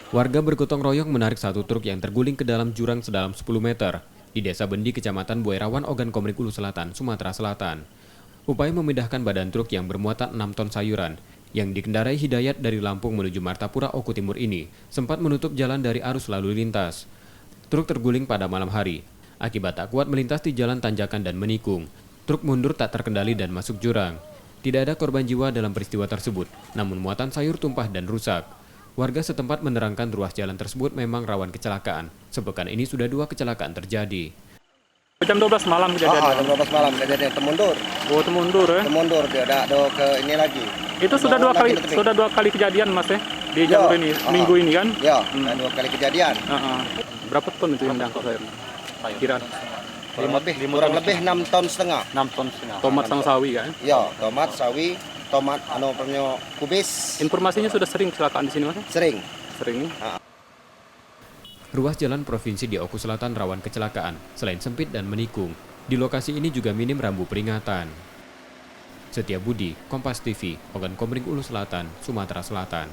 Warga bergotong royong menarik satu truk yang terguling ke dalam jurang sedalam 10 meter di Desa Bendi, Kecamatan Buairawan, Ogan Komering Ulu Selatan, Sumatera Selatan. Upaya memindahkan badan truk yang bermuatan 6 ton sayuran yang dikendarai Hidayat dari Lampung menuju Martapura, Oku Timur ini sempat menutup jalan dari arus lalu lintas. Truk terguling pada malam hari. Akibat tak kuat melintas di jalan tanjakan dan menikung, truk mundur tak terkendali dan masuk jurang. Tidak ada korban jiwa dalam peristiwa tersebut, namun muatan sayur tumpah dan rusak. Warga setempat menerangkan ruas jalan tersebut memang rawan kecelakaan. Sepekan ini sudah 2 kecelakaan terjadi. Jam 12 malam kejadian. Jam 12 malam kejadian temundur. Oh, temundur ya. Temundur dia ada ke ini lagi. Itu sudah dua kali kejadian Mas ya di jalur ini minggu ini kan? Ya, ada 2 kali kejadian. Berapa ton itu yang diangkut sayur? Kira Kurang lebih 6 ton setengah. 6 ton setengah. Tomat sama sawi kan? Ya, tomat, sawi, tomat kubis. Informasinya sudah sering kecelakaan di sini Mas? Sering. Sering. Ruas jalan provinsi di Oku Selatan rawan kecelakaan, selain sempit dan menikung. Di lokasi ini juga minim rambu peringatan. Setia Budi, Kompas TV, Ogan Komering Ulu Selatan, Sumatera Selatan.